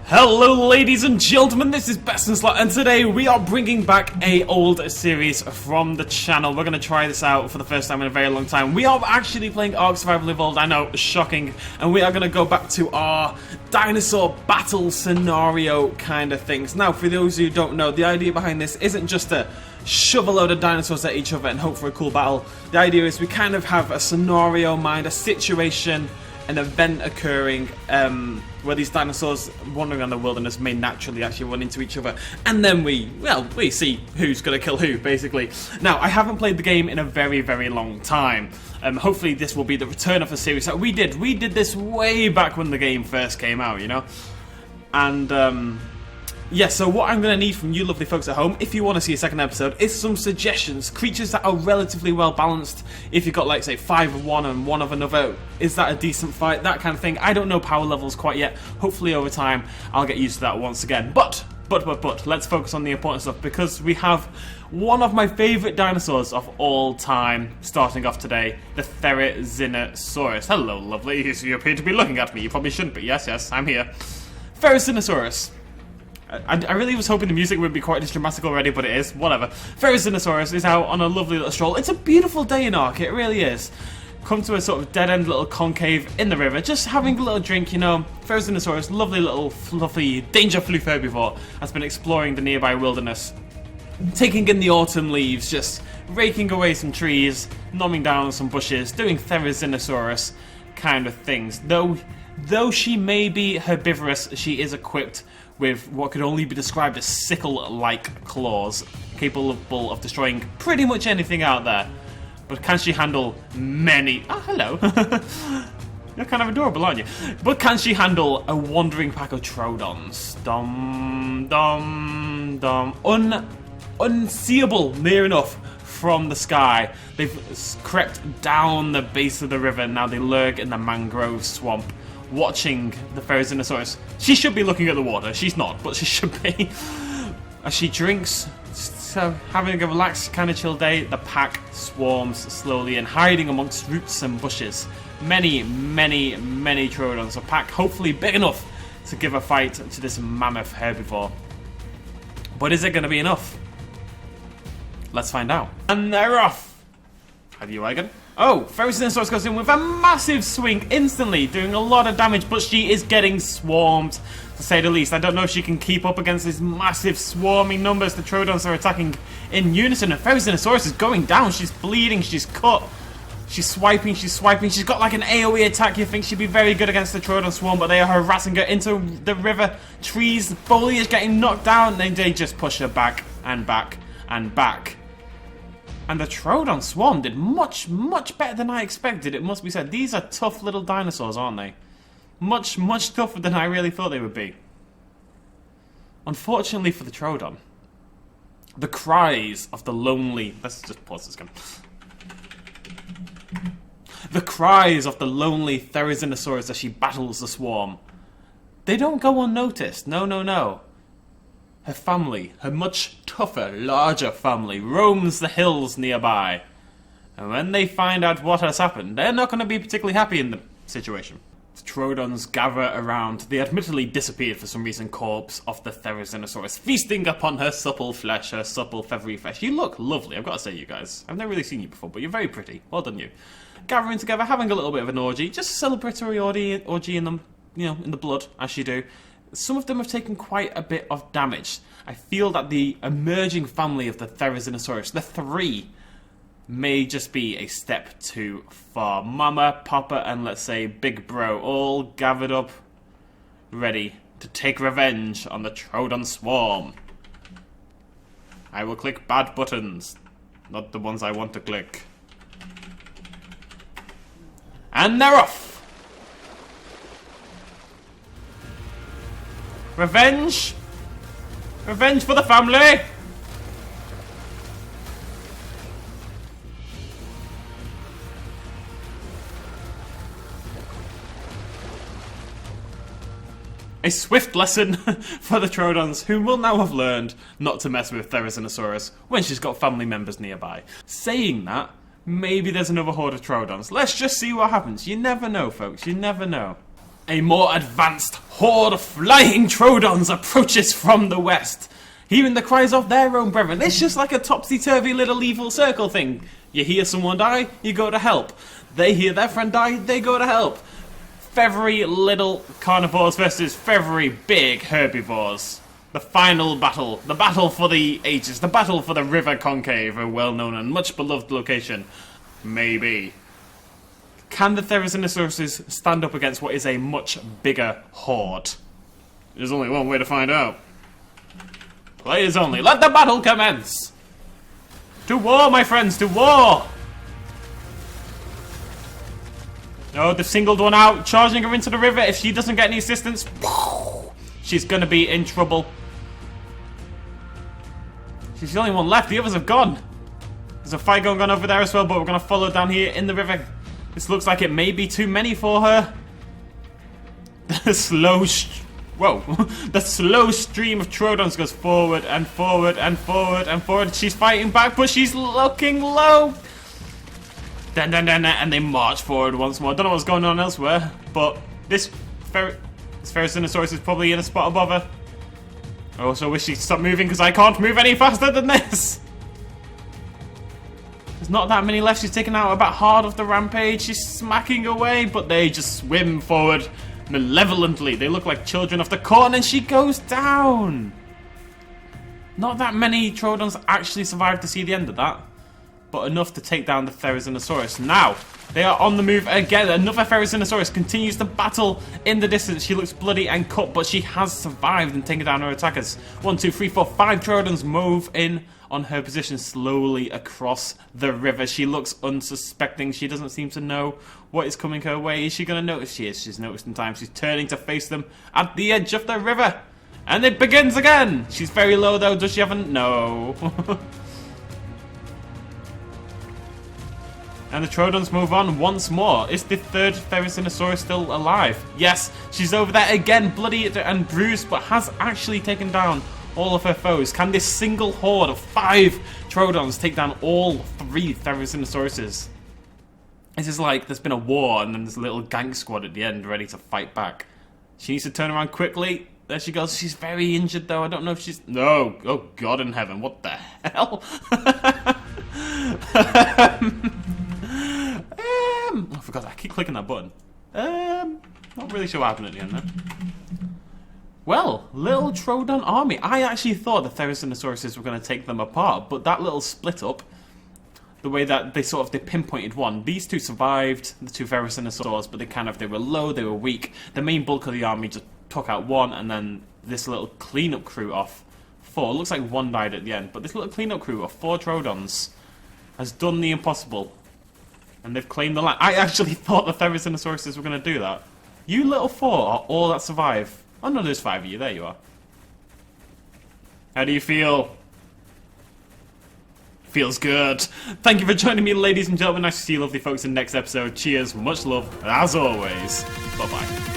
Hello ladies and gentlemen, this is BestInSlot, and today we are bringing back a old series from the channel. We're going to try this out for the first time in a very long time. We are actually playing Ark Survival Evolved, I know, shocking, and we are going to go back to our dinosaur battle scenario kind of things. Now, for those who don't know, the idea behind this isn't just to shove a load of dinosaurs at each other and hope for a cool battle. The idea is we kind of have a scenario in mind, a situation, an event occurring where these dinosaurs wandering around the wilderness may naturally actually run into each other, and then we see who's gonna kill who, basically. Now, I haven't played the game in a very, very long time. Hopefully this will be the return of a series that we did. We did this way back when the game first came out, you know? And, yeah, so what I'm going to need from you lovely folks at home, if you want to see a second episode, is some suggestions. Creatures that are relatively well balanced. If you've got, like, say, 5 of one and 1 of another, is that a decent fight? That kind of thing. I don't know power levels quite yet. Hopefully over time I'll get used to that once again. But, let's focus on the important stuff, because we have one of my favourite dinosaurs of all time starting off today, the THERIZINOSAURus. Hello, lovely. You appear to be looking at me. You probably shouldn't be. Yes, I'm here. THERIZINOSAURus. I really was hoping the music would be quite as dramatic already, but it is. Whatever. THERIZINOSAURus is out on a lovely little stroll. It's a beautiful day in Ark, it really is. Come to a sort of dead-end little concave in the river, just having a little drink, you know. THERIZINOSAURus, lovely little fluffy, danger-proof herbivore, has been exploring the nearby wilderness, taking in the autumn leaves, just raking away some trees, nomming down some bushes, doing THERIZINOSAURus kind of things. Though she may be herbivorous, she is equipped with what could only be described as sickle-like claws, capable of destroying pretty much anything out there. But can she handle many... Ah, hello. You're kind of adorable, aren't you? But can she handle a wandering pack of Troodons? Unseeable near enough from the sky. They've crept down the base of the river, now they lurk in the mangrove swamp, watching the THERIZINOSAURus. She should be looking at the water. She's not, but she should be. As she drinks, so having a relaxed, kind of chill day, the pack swarms slowly and hiding amongst roots and bushes. Many Troodons. A pack hopefully big enough to give a fight to this mammoth herbivore. But is it going to be enough? Let's find out. And they're off. Have you wagon? Oh, THERIZINOSAURus goes in with a massive swing instantly, doing a lot of damage, but she is getting swarmed, to say the least. I don't know if she can keep up against these massive swarming numbers. The Troodons are attacking in unison, and THERIZINOSAURus is going down. She's bleeding, she's cut, she's swiping. She's got like an AoE attack. You think she'd be very good against the Troodon swarm, but they are harassing her into the river. Trees, foliage getting knocked down, and they just push her back and back and back. And the Troodon swarm did much better than I expected, it must be said. These are tough little dinosaurs, aren't they? Much tougher than I really thought they would be. Unfortunately for the Troodon, the cries of the lonely... Let's just pause this again. The cries of the lonely THERIZINOSAURus as she battles the swarm, they don't go unnoticed. No. Her family, her much tougher, larger family, roams the hills nearby. And when they find out what has happened, they're not going to be particularly happy in the situation. The Troodons gather around the admittedly disappeared for some reason corpse of the THERIZINOSAURus, feasting upon her supple flesh, her supple feathery flesh. You look lovely, I've got to say, you guys. I've never really seen you before, but you're very pretty. Well done, you. Gathering together, having a little bit of an orgy, just a celebratory orgy in them, you know, in the blood, as you do. Some of them have taken quite a bit of damage. I feel that the emerging family of the THERIZINOSAURus, the 3, may just be a step too far. Mama, Papa, and let's say Big Bro, all gathered up, ready to take revenge on the Troodon swarm. I will click bad buttons, not the ones I want to click. And they're off! Revenge! Revenge for the family! A swift lesson for the Troodons, who will now have learned not to mess with THERIZINOSAURus when she's got family members nearby. Saying that, maybe there's another horde of Troodons. Let's just see what happens. You never know, folks. You never know. A more advanced horde of flying Troodons approaches from the west. Hearing the cries of their own brethren. It's just like a topsy-turvy little evil circle thing. You hear someone die, you go to help. They hear their friend die, they go to help. Feathery little carnivores versus feathery big herbivores. The final battle. The battle for the ages. The battle for the River Concave, a well-known and much beloved location. Maybe. Can the THERIZINOSAURUS stand up against what is a much bigger horde? There's only one way to find out. Players only. Let the battle commence! To war, my friends, to war! Oh, they've singled one out, charging her into the river. If she doesn't get any assistance, she's gonna be in trouble. She's the only one left, the others have gone. There's a fight going on over there as well, but we're gonna follow down here in the river. This looks like it may be too many for her. The slow the slow stream of Troodons goes forward and forward and forward and forward. She's fighting back, but she's looking low. And they march forward once more. I don't know what's going on elsewhere, but this THERIZINOSAURUS is probably in a spot above her. I also wish she'd stop moving because I can't move any faster than this. There's not that many left. She's taken out about half of the rampage. She's smacking away, but they just swim forward malevolently. They look like children of the corn, and she goes down. Not that many Troodons actually survived to see the end of that, but enough to take down the THERIZINOSAURUS. Now, they are on the move again. Another THERIZINOSAURUS continues to battle in the distance. She looks bloody and cut, but she has survived and taken down her attackers. 1, 2, 3, 4, 5 Troodons move in on her position slowly across the river. She looks unsuspecting. She doesn't seem to know what is coming her way. Is she going to notice? She is. She's noticed in time. She's turning to face them at the edge of the river. And it begins again. She's very low though. Does she have a... No. And the Troodons move on once more. Is the third THERIZINOSAURUS still alive? Yes, she's over there again, bloody and bruised, but has actually taken down all of her foes. Can this single horde of 5 Troodons take down all 3 THERIZINOSAURUSes? This is like there's been a war and then there's a little gang squad at the end ready to fight back. She needs to turn around quickly. There she goes. She's very injured though. I don't know if she's... No. Oh God in heaven. What the hell? I forgot. I keep clicking that button. Not really sure what happened at the end there. Well, little Troodon army. I actually thought the THERIZINOSAURUses were going to take them apart, but that little split up, the way that they pinpointed one. These 2 survived, the 2 THERIZINOSAURUS, but they were low, they were weak. The main bulk of the army just took out 1, and then this little cleanup crew of 4. It looks like 1 died at the end, but this little cleanup crew of 4 Troodons has done the impossible. And they've claimed the land. I actually thought the THERIZINOSAURUses were going to do that. You little 4 are all that survive. Oh no, there's 5 of you. There you are. How do you feel? Feels good. Thank you for joining me, ladies and gentlemen. Nice to see you lovely folks in the next episode. Cheers, much love, as always. Bye-bye.